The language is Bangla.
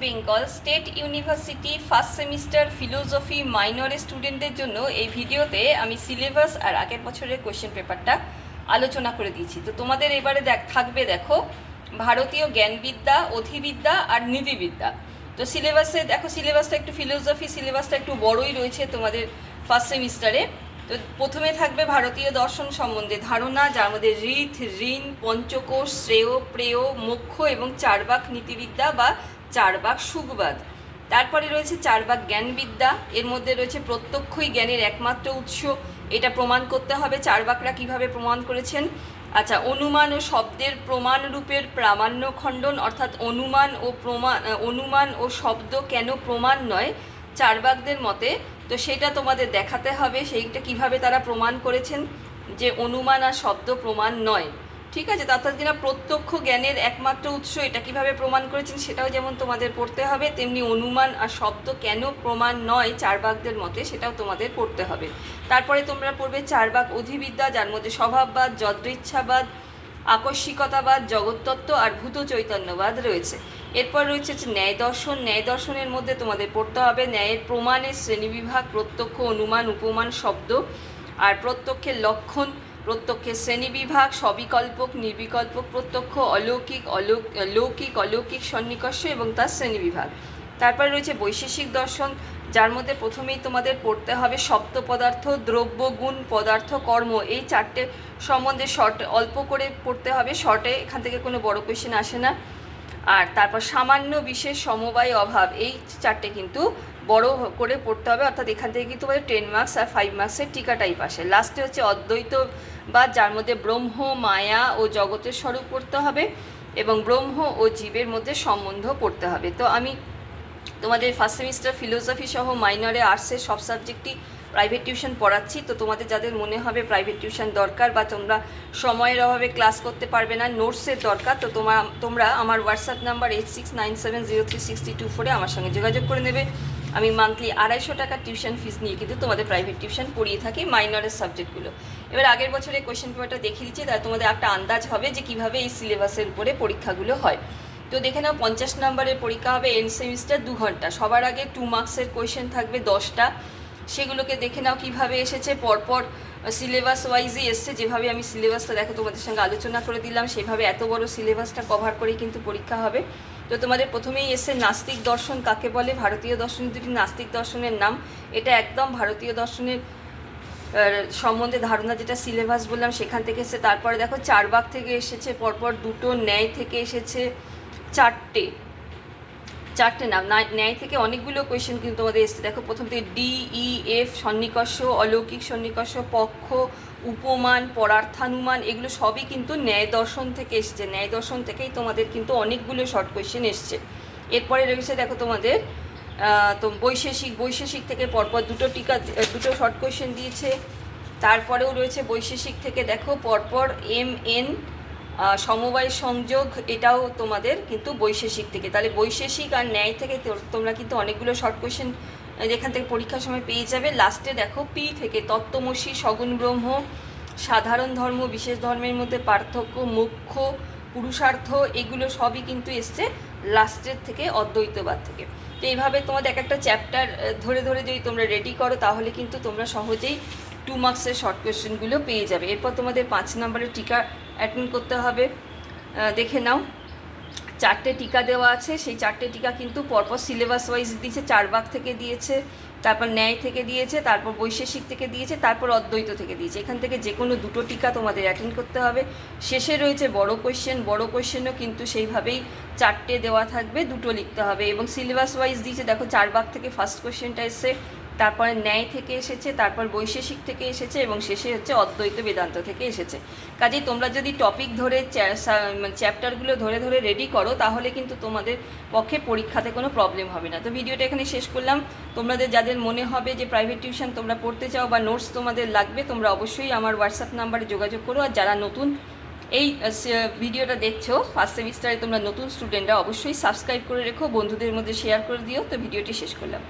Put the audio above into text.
Bengal state university first semester philosophy মাইনরের স্টুডেন্টদের জন্য এই ভিডিওতে আমি সিলেবাস আর আগের বছরের কোয়েশ্চেন পেপারটা আলোচনা করে দিয়েছি। তো তোমাদের এবারে থাকবে দেখো ভারতীয় জ্ঞানবিদ্যা, অধিবিদ্যা আর নীতিবিদ্যা। তো সিলেবাসে দেখো, সিলেবাসটা একটু ফিলোসফি সিলেবাসটা একটু বড়ই রয়েছে তোমাদের ফার্স্ট সেমিস্টারে। তো প্রথমে থাকবে ভারতীয় দর্শন সম্বন্ধে ধারণা, যার মধ্যে ঋথ, ঋণ, পঞ্চকোষ, শ্রেয়, প্রেয়, মোক্ষ এবং চারবাক নীতিবিদ্যা বা চারবাক সুখবাদ। তারপরে রয়েছে চারবাক জ্ঞানবিদ্যা, এর মধ্যে রয়েছে প্রত্যক্ষই জ্ঞানের একমাত্র উৎস, এটা প্রমাণ করতে হবে চারবাকরা কিভাবে প্রমাণ করেছেন। আচ্ছা, অনুমান ও শব্দের প্রমাণ রূপের প্রামাণ্য খণ্ডন, অর্থাৎ অনুমান ও শব্দ কেন প্রমাণ নয় চারবাকদের মতে, তো সেটা তোমাদের দেখাতে হবে সেইটা কিভাবে তারা প্রমাণ করেছেন যে অনুমান আর শব্দ প্রমাণ নয়। ঠিক আছে, অর্থাৎ কিনা প্রত্যক্ষ জ্ঞানের একমাত্র উৎস এটা কিভাবে প্রমাণ করেছেন সেটাও যেমন তোমাদের পড়তে হবে, তেমনি অনুমান আর শব্দ কেন প্রমাণ নয় চারবাকদের মতে সেটাও তোমাদের পড়তে হবে। তারপরে তোমরা পড়বে চারবাক অধিবিদ্যা, যার মধ্যে স্বভাববাদ, যদৃচ্ছাবাদ, আকস্মিকতাবাদ, জগত্তত্ত্ব আর ভূত চৈতন্যবাদ রয়েছে। এরপর রয়েছে ন্যায় দর্শন। ন্যায় দর্শনের মধ্যে তোমাদের পড়তে হবে ন্যায়ের প্রমাণের শ্রেণীবিভাগ, প্রত্যক্ষ, অনুমান, উপমান, শব্দ আর প্রত্যক্ষের লক্ষণ, প্রত্যক্ষের শ্রেণীবিভাগ, সবিকল্পক, নির্বিকল্পক প্রত্যক্ষ, লৌকিক, অলৌকিক সন্নিকর্ষ এবং তার শ্রেণীবিভাগ। তারপরে রয়েছে বৈশেষিক দর্শন, যার মধ্যে প্রথমেই তোমাদের পড়তে হবে শব্দ পদার্থ, দ্রব্য, গুণ, পদার্থ, কর্ম, এই চারটে সম্বন্ধে অল্প করে পড়তে হবে শর্টে, এখান থেকে কোনো বড় কোয়েশ্চেন আসে না। আর তারপর সামান্য, বিশেষ, সমবায়, অভাব, এই চারটে কিন্তু বড় করে পড়তে হবে, অর্থাৎ এখান থেকে কিন্তু 10 মার্কস আর 5 মার্কসের টিকা টাইপ আসে। লাস্টে হচ্ছে অদ্বৈতবাদ, যার মধ্যে ব্রহ্ম, মায়া ও জগতের স্বরূপ পড়তে হবে এবং ব্রহ্ম ও জীবের মধ্যে সম্বন্ধ পড়তে হবে। তো আমি তোমাদের ফার্স্ট সেমিস্টার ফিলোসফি সহ মাইনরে আর্টসের সব সাবজেক্টই প্রাইভেট টিউশন পড়াচ্ছি। তো তোমাদের যাদের মনে হবে প্রাইভেট টিউশন দরকার বা তোমরা সময়ের অভাবে ক্লাস করতে পারবে না, নোটসের দরকার, তো তোমরা আমার হোয়াটসঅ্যাপ নাম্বার 8697036024 আমার সঙ্গে যোগাযোগ করে নেবে। আমি মান্থলি 250 টাকা টিউশন ফিস নিয়ে কিন্তু তোমাদের প্রাইভেট টিউশন পড়িয়ে থাকি মাইনরের সাবজেক্টগুলো। এবার আগের বছরের কোয়েশ্চেন পেপারটা দেখিয়ে দিচ্ছি, তাই তোমাদের একটা আন্দাজ হবে যে কীভাবে এই সিলেবাসের উপরে পরীক্ষাগুলো হয়। তো দেখে নাও, 50 নম্বরের পরীক্ষা হবে এন্ড সেমিস্টার 2 ঘন্টা। সবার আগে 2 মার্কসের কোয়েশ্চেন থাকবে 10টা, সেগুলোকে দেখে নাও কিভাবে এসেছে, পরপর সিলেবাস ওয়াইজই এসছে। যেভাবে আমি সিলেবাসটা দেখো তোমাদের সঙ্গে আলোচনা করে দিলাম, সেভাবে এত বড় সিলেবাসটা কভার করেই কিন্তু পরীক্ষা হবে। তো তোমাদের প্রথমেই এসছে নাস্তিক দর্শন কাকে বলে। ভারতীয় দর্শনের দুটি নাস্তিক দর্শনের নাম, এটা একদম ভারতীয় দর্শনের সম্বন্ধে ধারণা যেটা সিলেবাস বললাম সেখান থেকে এসেছে। তারপরে দেখো চারবাক থেকে এসেছে পরপর দুটো, ন্যায় থেকে এসেছে চারটে নাম, ন্যায় থেকে অনেকগুলো কোয়েশ্চেন কিন্তু তোমাদের এসছে। দেখো প্রথম থেকে DEF, সন্নিকর্ষ, অলৌকিক সন্নিকর্ষ, পক্ষ, উপমান, পরার্থানুমান, এগুলো সবই কিন্তু ন্যায় দর্শন থেকে এসছে। ন্যায় দর্শন থেকেই তোমাদের কিন্তু অনেকগুলো শর্ট কোয়েশ্চেন এসছে। এরপরে রয়েছে দেখো তোমাদের তো বৈশেষিক থেকে পরপর দুটো শর্ট কোয়েশ্চেন দিয়েছে। তারপরেও রয়েছে বৈশেষিক থেকে দেখো পরপর MN, সমবায় সংযোগ, এটাও তোমাদের কিন্তু বৈশেষিক থেকে। তাহলে বৈশেষিক আর ন্যায় থেকে তোমরা কিন্তু অনেকগুলো শর্ট কোয়েশ্চেন যেখান থেকে পরীক্ষার সময় পেয়ে যাবে। লাস্টে দেখো P থেকে তত্ত্বমসি, সগুণ ব্রহ্ম, সাধারণ ধর্ম, বিশেষ ধর্মের মধ্যে পার্থক্য, মোক্ষ, পুরুষার্থ, এগুলো সবই কিন্তু এসছে লাস্টের থেকে অদ্বৈতবাদ থেকে। তো এইভাবে তোমাদের একটা চ্যাপ্টার ধরে ধরে যদি তোমরা রেডি করো তাহলে কিন্তু তোমরা সহজেই 2 মার্কসের শর্ট কোয়েশ্চেনগুলো পেয়ে যাবে। এরপর তোমাদের 5 নম্বরের টিকা অ্যাটেন্ড করতে হবে। দেখে নাও 4টে টিকা দেওয়া আছে, সেই 4টে টিকা কিন্তু পরপর সিলেবাস ওয়াইজ দিয়েছে। চারবাক থেকে দিয়েছে, তারপর ন্যায় থেকে দিয়েছে, তারপর বৈশেষিক থেকে দিয়েছে, তারপর অদ্বৈত থেকে দিয়েছে। এখান থেকে যে কোনো দুটো টিকা তোমাদের অ্যাটেন্ড করতে হবে। শেষে রয়েছে বড় কোয়েশ্চেনও কিন্তু সেইভাবেই 4টে দেওয়া থাকবে, দুটো লিখতে হবে এবং সিলেবাস ওয়াইজ দিয়েছে। দেখো চারবাক থেকে ফার্স্ট কোয়েশ্চেনটা এসছে, তারপরে ন্যায় থেকে এসেছে, তারপর বৈশেষিক থেকে এসেছে এবং শেষে হচ্ছে অদ্বৈত বেদান্ত থেকে এসেছে। কাজেই তোমরা যদি টপিক ধরে চ্যাপ্টারগুলো ধরে ধরে রেডি করো তাহলে কিন্তু তোমাদের পক্ষে পরীক্ষাতে কোনো প্রবলেম হবে না। তো ভিডিওটা এখানে শেষ করলাম। তোমাদের যাদের মনে হবে যে প্রাইভেট টিউশন তোমরা পড়তে চাও বা নোটস তোমাদের লাগবে, তোমরা অবশ্যই আমার হোয়াটসঅ্যাপ নাম্বারে যোগাযোগ করো। আর যারা নতুন এই ভিডিওটা দেখছো ফার্স্ট সেমিস্টারে তোমরা নতুন স্টুডেন্টরা অবশ্যই সাবস্ক্রাইব করে রেখো, বন্ধুদের মধ্যে শেয়ার করে দিও। তো ভিডিওটি শেষ করলাম।